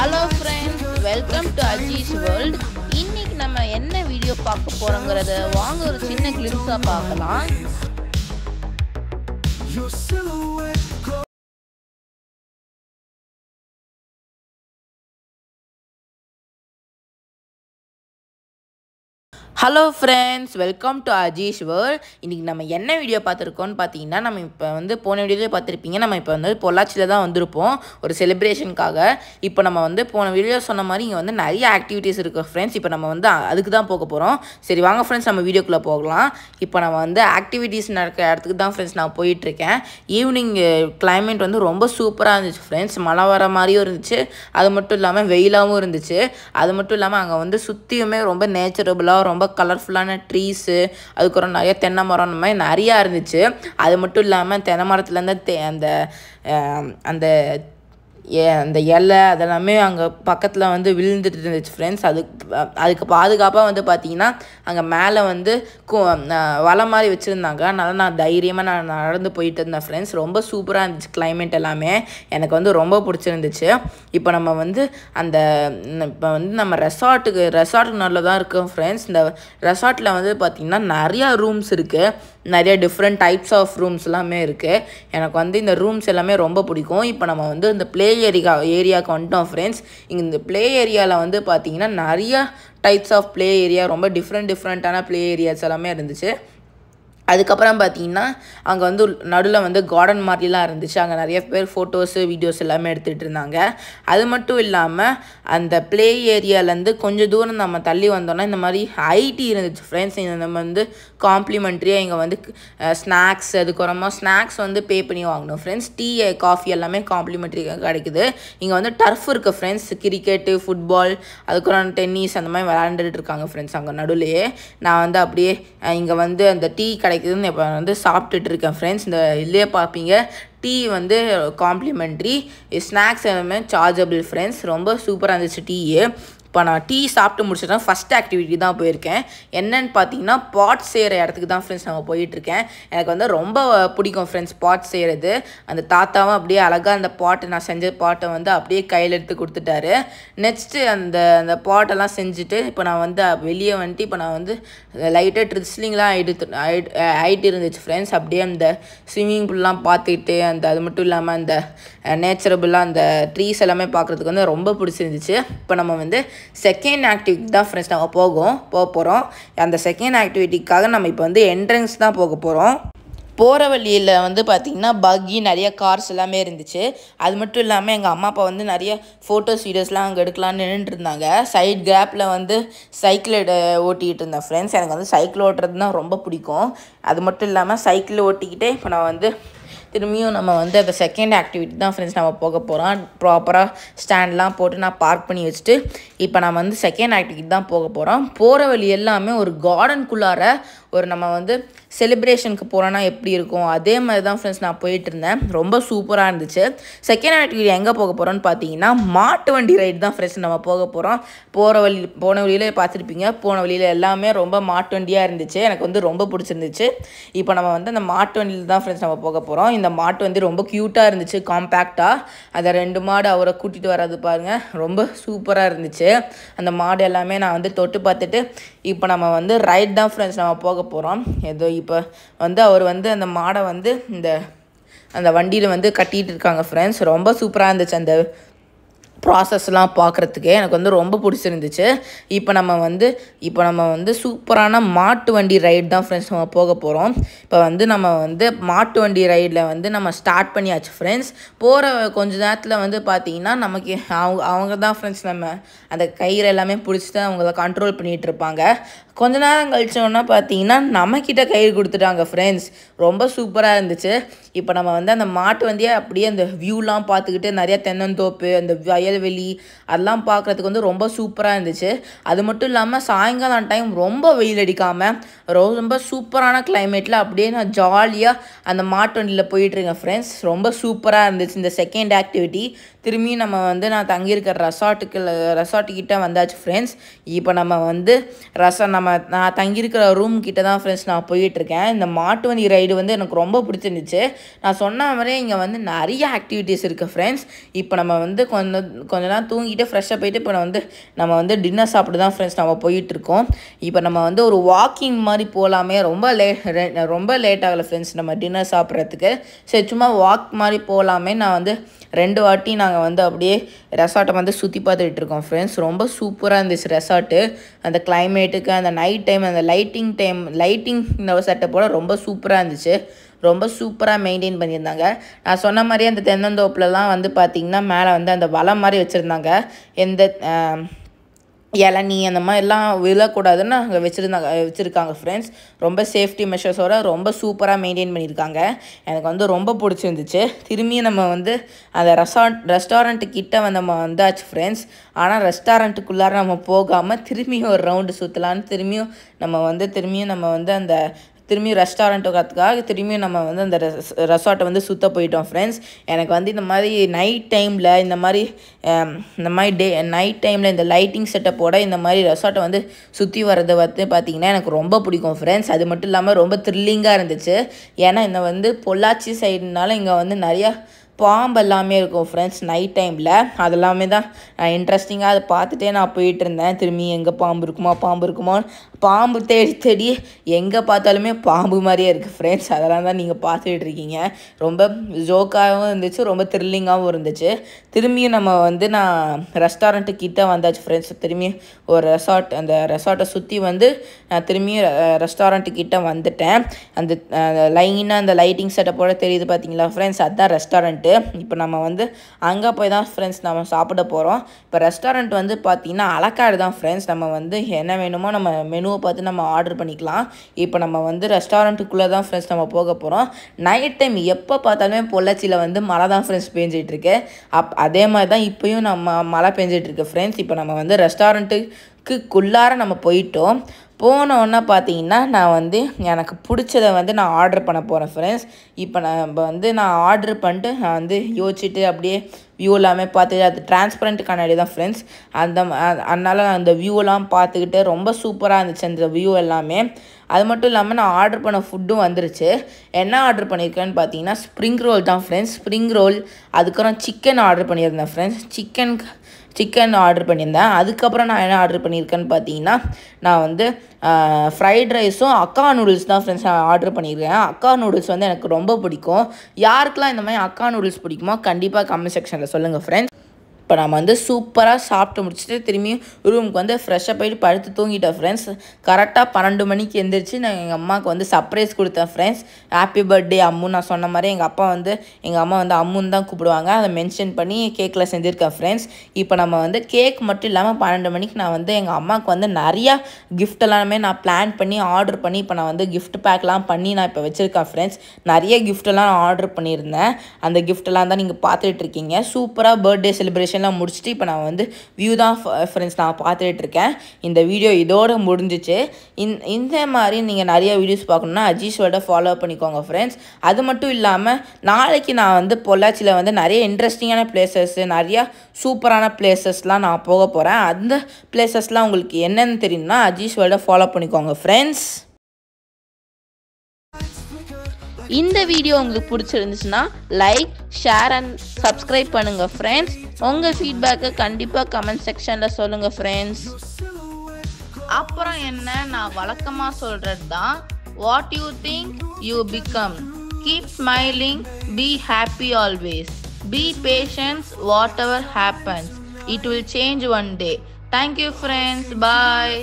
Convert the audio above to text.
Hello friends, welcome to Ajis World. இன்னைக்கு நம்ம என்ன வீடியோ பார்க்க போறோம்ங்கறத வாங்க ஒரு சின்ன கிளிம்ஸா பார்க்கலாம். Hello friends, welcome to Ajeesh world. இன்றைக்கி நம்ம என்ன வீடியோ பார்த்துருக்கோன்னு பார்த்தீங்கன்னா, நம்ம இப்போ வந்து போன வீடியோவில் பார்த்துருப்பீங்க. நம்ம இப்போ வந்து பொள்ளாச்சியில் தான் வந்திருப்போம் ஒரு செலிப்ரேஷனுக்காக. இப்போ நம்ம வந்து போன வீடியோ சொன்ன மாதிரி இங்கே வந்து நிறைய ஆக்டிவிட்டீஸ் இருக்குது ஃப்ரெண்ட்ஸ். இப்போ நம்ம வந்து அதுக்கு தான் போக போகிறோம். சரி வாங்க ஃப்ரெண்ட்ஸ், நம்ம வீடியோக்குள்ளே போகலாம். இப்போ நம்ம வந்து ஆக்டிவிட்டீஸ் நடக்கிற இடத்துக்கு தான் ஃப்ரெண்ட்ஸ் நான் போயிட்டுருக்கேன். ஈவினிங் கிளைமேட் வந்து ரொம்ப சூப்பராக இருந்துச்சு ஃப்ரெண்ட்ஸ். மழை வர மாதிரியும் இருந்துச்சு, அது மட்டும் இல்லாமல் வெயிலாகவும் இருந்துச்சு. அது மட்டும் இல்லாமல் அங்கே வந்து சுற்றியுமே ரொம்ப நேச்சுரபுளாக ரொம்ப கலர்ஃபுல்லான ட்ரீஸு, அதுக்கப்புறம் நிறைய தென்னை மரம், அந்த மாதிரி நிறையா இருந்துச்சு. அது மட்டும் இல்லாமல் தென்னை மரத்துலேருந்து அந்த அந்த இலை அதெல்லாமே அங்கே பக்கத்தில் வந்து விழுந்துட்டு இருந்துச்சு ஃப்ரெண்ட்ஸ். அதுக்கு பாதுகாப்பாக வந்து பார்த்திங்கன்னா அங்கே மேலே வந்து வலை மாதிரி வச்சுருந்தாங்க. அதனால் நான் தைரியமாக நடந்து போயிட்டு இருந்தேன் ஃப்ரெண்ட்ஸ். ரொம்ப சூப்பராக இருந்துச்சு கிளைமேட் எல்லாமே, எனக்கு வந்து ரொம்ப பிடிச்சிருந்துச்சு. இப்போ நம்ம வந்து இப்போ வந்து நம்ம ரெசார்ட்டுக்கு நல்லா தான் இருக்கோம் ஃப்ரெண்ட்ஸ். இந்த ரெசார்ட்டில் வந்து பார்த்திங்கன்னா நிறையா ரூம்ஸ் இருக்குது, நிறைய டிஃப்ரெண்ட் டைப்ஸ் ஆஃப் ரூம்ஸ் எல்லாமே இருக்குது. எனக்கு வந்து இந்த ரூம்ஸ் எல்லாமே ரொம்ப பிடிக்கும். இப்போ நம்ம வந்து இந்த ப்ளே ஏரியாவுக்கு வந்துட்டோம் ஃப்ரெண்ட்ஸ். இங்கே இந்த ப்ளே ஏரியாவில் வந்து பார்த்திங்கன்னா நிறையா டைப்ஸ் ஆஃப் ப்ளே ஏரியா, ரொம்ப டிஃப்ரெண்ட்டான ப்ளே ஏரியாஸ் எல்லாமே இருந்துச்சு. அதுக்கப்புறம் பார்த்திங்கன்னா அங்கே வந்து நடுவில் வந்து கார்டன் மாதிரிலாம் இருந்துச்சு. அங்கே நிறைய பேர் ஃபோட்டோஸு வீடியோஸ் எல்லாமே எடுத்துகிட்டு இருந்தாங்க. அது மட்டும் இல்லாமல் அந்த ப்ளே ஏரியாவிலேருந்து கொஞ்சம் தூரம் நம்ம தள்ளி வந்தோன்னா இந்த மாதிரி ஐடி இருந்துச்சு ஃப்ரெண்ட்ஸ். நம்ம வந்து காம்ப்ளிமெண்ட்ரியாக இங்கே வந்து ஸ்நாக்ஸ், அதுக்கப்புறமா ஸ்நாக்ஸ் வந்து பே பண்ணி வாங்கணும் ஃப்ரெண்ட்ஸ். டீ காஃபி எல்லாமே காம்ப்ளிமெண்ட்ரியாக கிடைக்குது. இங்கே வந்து டர்ஃப் இருக்குது ஃப்ரெண்ட்ஸ். கிரிக்கெட்டு, ஃபுட்பால், அதுக்கப்புறம் டென்னிஸ் அந்த மாதிரி விளையாண்டுட்டு இருக்காங்க ஃப்ரெண்ட்ஸ். அங்கே நடுவுலையே நான் வந்து அப்படியே இங்கே வந்து அந்த டீ கிடைக்குதுன்னு இப்போ வந்து சாப்பிட்டுட்டு இருக்கேன் ஃப்ரெண்ட்ஸ். இந்த இதுலேயே பார்ப்பீங்க, டீ வந்து காம்ப்ளிமெண்ட்ரி, ஸ்நாக்ஸ் எல்லாமே சார்ஜபிள் ஃப்ரெண்ட்ஸ். ரொம்ப சூப்பராக இருந்துச்சு டீ. இப்போ நான் டீ சாப்பிட்டு முடிச்சிட்டேன். ஃபஸ்ட் ஆக்டிவிட்டி தான் போயிருக்கேன். என்னென்னு பார்த்தீங்கன்னா பாட் செய்கிற இடத்துக்கு தான் ஃப்ரெண்ட்ஸ் நம்ம போயிட்டுருக்கேன். எனக்கு வந்து ரொம்ப பிடிக்கும் ஃப்ரெண்ட்ஸ் பாட் செய்கிறது. அந்த தாத்தாவும் அப்படியே அழகாக அந்த பாட்டை, நான் செஞ்ச பாட்டை வந்து அப்படியே கையில் எடுத்து கொடுத்துட்டாரு. நெக்ஸ்ட்டு அந்த பாட்டெல்லாம் செஞ்சுட்டு இப்போ நான் வந்து வெளியே வந்துட்டு இப்போ நான் வந்து லைட்டாக ட்ரிஸ்லிங்லாம் ஆகிட்டு இருந்துச்சு ஃப்ரெண்ட்ஸ். அப்படியே அந்த ஸ்விம்மிங் பூல்லாம் பார்த்துக்கிட்டு அது மட்டும் இல்லாமல் அந்த நேச்சுரபுளாக அந்த ட்ரீஸ் எல்லாமே பார்க்குறதுக்கு வந்து ரொம்ப பிடிச்சிருந்துச்சு. இப்போ நம்ம வந்து செகண்ட் ஆக்டிவிட்டி தான் ஃப்ரெண்ட்ஸ் நம்ம போக போகிறோம். அந்த செகண்ட் ஆக்டிவிட்டிக்காக நம்ம இப்போ வந்து என்ட்ரன்ஸ் தான் போக போகிறோம். போகிற வழியில் வந்து பார்த்திங்கன்னா பக்கி, நிறைய கார்ஸ் எல்லாமே இருந்துச்சு. அது மட்டும் இல்லாமல் எங்கள் அம்மா அப்பா வந்து நிறைய ஃபோட்டோஸ் வீடியோஸ்லாம் அங்கே எடுக்கலான்னு நின்றுட்டு இருந்தாங்க. சைட் கேப்பில் வந்து சைக்கிள் ஓட்டிகிட்டு இருந்தேன் ஃப்ரெண்ட்ஸ். எனக்கு வந்து சைக்கிள் ஓட்டுறது தான் ரொம்ப பிடிக்கும். அது மட்டும் இல்லாமல் சைக்கிள் ஓட்டிக்கிட்டே இப்போ நான் வந்து திரும்பியும் நம்ம வந்து அந்த செகண்ட் ஆக்டிவிட்டி தான் ஃப்ரெண்ட்ஸ் நம்ம போக போகிறோம். ப்ராப்பராக ஸ்டாண்ட்லாம் போட்டு நான் பார்க் பண்ணி வச்சுட்டு இப்போ நம்ம வந்து செகண்ட் ஆக்டிவிட்டி தான் போக போகிறோம். போகிற வழி எல்லாமே ஒரு கார்டனுக்குள்ளார ஒரு நம்ம வந்து செலிப்ரேஷனுக்கு போகிறோன்னா எப்படி இருக்கும் அதே மாதிரி தான் ஃப்ரெண்ட்ஸ் நான் போயிட்டு இருந்தேன். ரொம்ப சூப்பராக இருந்துச்சு. செகண்ட் ஆக்டிவிட்டி எங்கே போக போகிறோன்னு பார்த்தீங்கன்னா மாட்டு வண்டி ரைடு தான் ஃப்ரெண்ட்ஸ் நம்ம போக போகிறோம். போன வழியில் பார்த்துருப்பீங்க, போன வழியில் எல்லாமே ரொம்ப மாட்டு வண்டியாக இருந்துச்சு. எனக்கு வந்து ரொம்ப பிடிச்சிருந்துச்சு. இப்போ நம்ம வந்து அந்த மாட்டு வண்டியில் தான் ஃப்ரெண்ட்ஸ் நம்ம போக போகிறோம். இந்த மாட்டு வண்டி ரொம்ப க்யூட்டாக இருந்துச்சு, காம்பேக்டாக. அதை 2 மாடு அவரை கூட்டிகிட்டு வர்றது பாருங்கள், ரொம்ப சூப்பராக இருந்துச்சு. அந்த மாடு எல்லாமே நான் வந்து தொட்டு பார்த்துட்டு இப்போ நம்ம வந்து ரைட் தான் ஃப்ரெண்ட்ஸ் நம்ம போக போகிறோம். ஏதோ இப்போ வந்து அவர் வந்து அந்த மாடை வந்து அந்த வண்டியில் வந்து கட்டிகிட்டு இருக்காங்க ஃப்ரெண்ட்ஸ். ரொம்ப சூப்பராக இருந்துச்சு அந்த ப்ராசஸ்லாம் பார்க்குறதுக்கே, எனக்கு வந்து ரொம்ப பிடிச்சிருந்துச்சு. இப்போ நம்ம வந்து சூப்பரான மாட்டு வண்டி ரைடு தான் ஃப்ரெண்ட்ஸ் நம்ம போக போகிறோம். இப்போ வந்து நம்ம வந்து மாட்டு வண்டி ரைடில் வந்து நம்ம ஸ்டார்ட் பண்ணியாச்சு ஃப்ரெண்ட்ஸ். போகிற கொஞ்ச நேரத்தில் வந்து பார்த்திங்கன்னா நமக்கு அவங்க தான் ஃப்ரெண்ட்ஸ் நம்ம அந்த கயிறு எல்லாமே பிடிச்சிட்டு அவங்கள கண்ட்ரோல் பண்ணிகிட்டு இருப்பாங்க. கொஞ்ச நேரம் கழிச்சோன்னா பார்த்தீங்கன்னா நம்மக்கிட்ட கயிறு கொடுத்துட்டாங்க ஃப்ரெண்ட்ஸ். ரொம்ப சூப்பராக இருந்துச்சு. இப்போ நம்ம வந்து அந்த மாட்டு வண்டியை அப்படியே அந்த வியூலாம் பார்த்துக்கிட்டு நிறைய தென்னந்தோப்பு, அந்த வயல்வெளி அதெல்லாம் பார்க்குறதுக்கு வந்து ரொம்ப சூப்பராக இருந்துச்சு. அது மட்டும் இல்லாமல் சாயங்காலம் டைம் ரொம்ப வெயில் அடிக்காமல் ரொம்ப சூப்பரான கிளைமேட்டில் அப்படியே நான் ஜாலியாக அந்த மாட்டு வண்டியில் போயிட்டுருக்கேன் ஃப்ரெண்ட்ஸ். ரொம்ப சூப்பராக இருந்துச்சு இந்த செகண்ட் ஆக்டிவிட்டி. திரும்பி நம்ம வந்து நான் தங்கியிருக்கிற ரெசார்ட்டுக்கிட்ட வந்தாச்சு ஃப்ரெண்ட்ஸ். இப்போ நம்ம வந்து நம்ம நான் தங்கியிருக்கிற ரூம் கிட்ட தான் ஃப்ரெண்ட்ஸ் நான் போயிட்டுருக்கேன். இந்த மாட்டு வண்டி ரைடு வந்து எனக்கு ரொம்ப பிடிச்சிருந்துச்சு. நான் சொன்ன மாதிரியே இங்கே வந்து நிறைய ஆக்டிவிட்டீஸ் இருக்குது ஃப்ரெண்ட்ஸ். இப்போ நம்ம வந்து கொஞ்ச நேரம் தூங்கிட்டு ஃப்ரெஷ்ஷாக போயிட்டு இப்போ நம்ம வந்து டின்னர் சாப்பிட்டு தான் ஃப்ரெண்ட்ஸ் நம்ம போயிட்டுருக்கோம். இப்போ நம்ம வந்து ஒரு வாக்கிங் மாதிரி போகலாமே, ரொம்ப லேட் ஆகலை ஃப்ரெண்ட்ஸ் நம்ம டின்னர் சாப்பிட்றதுக்கு. சரி சும்மா வாக் மாதிரி போகலாமே. நான் வந்து 2 வாட்டி நாங்கள் வந்து அப்படியே ரெசார்ட்டை வந்து சுற்றி பார்த்துட்டு இருக்கோம் ஃப்ரெண்ட்ஸ். ரொம்ப சூப்பராக இருந்துச்சு ரெசார்ட்டு. அந்த கிளைமேட்டுக்கு அந்த நைட் டைம் அந்த லைட்டிங் இந்த செட்டப்போட ரொம்ப சூப்பராக இருந்துச்சு. ரொம்ப சூப்பராக மெயின்டைன் பண்ணியிருந்தாங்க. நான் சொன்ன மாதிரியே அந்த தென்னந்தோப்புலலாம் வந்து பார்த்திங்கன்னா மேலே வந்து அந்த வலை மாதிரி வச்சுருந்தாங்க. எந்த இளநீ அந்த மாதிரிலாம் விழக்கூடாதுன்னு அங்கே வச்சுருக்காங்க ஃப்ரெண்ட்ஸ். ரொம்ப சேஃப்டி மெஷர்ஸோட ரொம்ப சூப்பராக மெயின்டைன் பண்ணியிருக்காங்க. எனக்கு வந்து ரொம்ப பிடிச்சிருந்துச்சு. திரும்பியும் நம்ம வந்து அந்த ரெஸ்டாரண்ட்டு கிட்ட நம்ம வந்தாச்சு ஃப்ரெண்ட்ஸ். ஆனால் ரெஸ்டாரண்ட்டுக்குள்ளார நம்ம போகாமல் திரும்பியும் ஒரு ரவுண்டு சுற்றலான்னு திரும்பியும் நம்ம வந்து அந்த ரெஸ்டாரண்ட்டுக்காக திரும்பியும் நம்ம வந்து அந்த ரெசார்ட்டை வந்து சுற்ற போயிட்டோம் ஃப்ரெண்ட்ஸ். எனக்கு வந்து இந்த மாதிரி நைட் டைமில் நைட் டைமில் இந்த லைட்டிங் செட்டப்போட இந்த மாதிரி ரெசார்ட்டை வந்து சுற்றி வர்றது வந்து பார்த்திங்கன்னா எனக்கு ரொம்ப பிடிக்கும் ஃப்ரெண்ட்ஸ். அது மட்டும் இல்லாமல் ரொம்ப த்ரில்லிங்காக இருந்துச்சு. ஏன்னா இந்த வந்து பொள்ளாச்சி சைடுனால இங்கே வந்து நிறையா பாம்பு எல்லாமே இருக்கும் ஃப்ரெண்ட்ஸ் நைட் டைமில். அதெல்லாமே தான் இன்ட்ரெஸ்டிங்காக அதை பார்த்துட்டே நான் போயிட்டு இருந்தேன். திரும்பி எங்கே பாம்பு இருக்குமோ பாம்பு தேடி எங்கே பார்த்தாலுமே பாம்பு மாதிரியே இருக்குது ஃப்ரெண்ட்ஸ். அதெல்லாம் தான் நீங்கள் பார்த்துட்டு இருக்கீங்க. ரொம்ப ஜோக்காகவும் இருந்துச்சு, ரொம்ப த்ரில்லிங்காகவும் இருந்துச்சு. திரும்பியும் நம்ம வந்து நான் ரெஸ்டாரண்ட்டு கிட்டே வந்தாச்சு ஃப்ரெண்ட்ஸ். திரும்பியும் ஒரு அந்த ரெசார்ட்டை சுற்றி வந்து நான் திரும்பியும் ரெஸ்டாரண்ட்டு கிட்டே வந்துட்டேன். அந்த லைனாக அந்த லைட்டிங் செட்டப்போட தெரியுது பார்த்தீங்களா ஃப்ரெண்ட்ஸ், அதுதான் ரெஸ்டாரண்ட்டு. இப்போ நம்ம வந்து அங்கே போய் தான் ஃப்ரெண்ட்ஸ் நம்ம சாப்பிட போகிறோம். இப்போ ரெஸ்டாரண்ட் வந்து பார்த்திங்கன்னா அலக்காடு தான் ஃப்ரெண்ட்ஸ். நம்ம வந்து என்ன வேணுமோ நம்ம மெனுவை பார்த்து நம்ம ஆர்டர் பண்ணிக்கலாம். இப்போ நம்ம வந்து ரெஸ்டாரண்ட்டுக்குள்ளே தான் ஃப்ரெண்ட்ஸ் நம்ம போக போகிறோம். நைட் டைம் எப்போ பார்த்தாலுமே பொள்ளாச்சியில் வந்து மழை தான் ஃப்ரெண்ட்ஸ் பெஞ்சிட்ருக்கு. அதே மாதிரி தான் இப்போயும் நம்ம மழை பெஞ்சிட்ருக்கு ஃப்ரெண்ட்ஸ். இப்போ நம்ம வந்து ரெஸ்டாரண்ட்டுக்குள்ளார நம்ம போயிட்டோம். போனோன்னா பார்த்தீங்கன்னா நான் வந்து எனக்கு பிடிச்சதை வந்து நான் ஆர்டர் பண்ண போகிறேன் ஃப்ரெண்ட்ஸ். இப்போ நான் ஆர்டர் பண்ணிட்டு நான் வந்து யோசிச்சுட்டு அப்படியே வியூ எல்லாமே பார்த்துட்டு, அது டிரான்ஸ்பரண்ட் கண்ணாடி தான் ஃப்ரெண்ட்ஸ். அதனால் அந்த வியூலாம் பார்த்துக்கிட்டு ரொம்ப சூப்பராக இருந்துச்சு அந்த வியூ எல்லாமே. அது மட்டும் இல்லாமல் நான் ஆர்டர் பண்ண ஃபுட்டும் வந்துருச்சு. என்ன ஆர்டர் பண்ணியிருக்கேன்னு பார்த்தீங்கன்னா ஸ்ப்ரிங் ரோல் தான் ஃப்ரெண்ட்ஸ். ஸ்ப்ரிங் ரோல், அதுக்கப்புறம் சிக்கன் ஆர்டர் பண்ணியிருந்தேன் ஃப்ரெண்ட்ஸ். சிக்கன் ஆர்டர் பண்ணியிருந்தேன். அதுக்கப்புறம் நான் என்ன ஆர்டர் பண்ணியிருக்கேன்னு பார்த்தீங்கன்னா நான் வந்து ஃப்ரைட் ரைஸும் அக்கா நூடுல்ஸ் தான் ஃப்ரெண்ட்ஸ் நான் ஆர்டர் பண்ணியிருக்கேன். அக்கா நூடுல்ஸ் வந்து எனக்கு ரொம்ப பிடிக்கும். யாருக்கெல்லாம் இந்த மாதிரி அக்கா நூடுல்ஸ் பிடிக்குமோ கண்டிப்பாக கமெண்ட் செக்ஷனில் சொல்லுங்கள் ஃப்ரெண்ட்ஸ். இப்போ நம்ம வந்து சூப்பராக சாப்பிட்டு முடிச்சுட்டு திரும்பியும் ரூமுக்கு வந்து ஃப்ரெஷ்ஷாக போயிட்டு படுத்து தூங்கிட்டேன் ஃப்ரெண்ட்ஸ். கரெக்டாக 12 மணிக்கு எழுந்திரிச்சு நான் எங்கள் அம்மாவுக்கு வந்து சர்ப்ரைஸ் கொடுத்தேன் ஃப்ரெண்ட்ஸ். Happy birthday Ammu. நான் சொன்ன மாதிரி எங்கள் அம்மா வந்து அம்முன்னு தான் கூப்பிடுவாங்க. அதை மென்ஷன் பண்ணி கேக்கில் செஞ்சுருக்கேன் ஃப்ரெண்ட்ஸ். இப்போ நம்ம வந்து கேக் மட்டும் இல்லாமல் 12 மணிக்கு நான் வந்து எங்கள் அம்மாவுக்கு வந்து நிறையா கிஃப்ட் எல்லாமே நான் பிளான் பண்ணி ஆர்டர் பண்ணி இப்போ நான் வந்து கிஃப்ட் பேக்லாம் பண்ணி நான் இப்போ வச்சுருக்கேன் ஃப்ரெண்ட்ஸ். நிறைய கிஃப்டெல்லாம் ஆர்டர் பண்ணியிருந்தேன். அந்த கிஃப்டெல்லாம் தான் நீங்கள் பார்த்துட்டு இருக்கீங்க. சூப்பராக பர்த்டே செலிப்ரேஷன் முடிச்சுட்டு இப்போ நான் வந்து வியூ தான் ஃப்ரெண்ட்ஸ் நான் பார்த்துட்டு இருக்கேன். இந்த வீடியோ இதோட முடிஞ்சிச்சு. இந்த மாதிரி நீங்கள் நிறைய வீடியோஸ் பார்க்கணுன்னா அஜீஷ் வேர்ல்டை ஃபாலோ பண்ணிக்கோங்க ஃப்ரெண்ட்ஸ். அது மட்டும் இல்லாமல் நாளைக்கு நான் வந்து பொள்ளாச்சியில் வந்து நிறைய இன்ட்ரெஸ்டிங்கான பிளேசஸ், நிறையா சூப்பரான பிளேசஸ்லாம் நான் போக போகிறேன். அந்த பிளேசஸ்லாம் உங்களுக்கு என்னென்னு தெரியும்னா அஜீஷ் வேர்ல்டை ஃபாலோ பண்ணிக்கோங்க ஃப்ரெண்ட்ஸ். இந்த வீடியோ உங்களுக்கு பிடிச்சிருந்துச்சுன்னா லைக், ஷேர் அண்ட் சப்ஸ்கிரைப் பண்ணுங்கள் ஃப்ரெண்ட்ஸ். உங்கள் ஃபீட்பேக்கை கண்டிப்பாக கமெண்ட் செக்ஷனில் சொல்லுங்கள் ஃப்ரெண்ட்ஸ். அப்புறம் என்ன, நான் வழக்கமாக சொல்கிறது தான், what you think you become. Keep smiling, be happy always, be patience, whatever happens, it will change one day. Thank you friends, bye.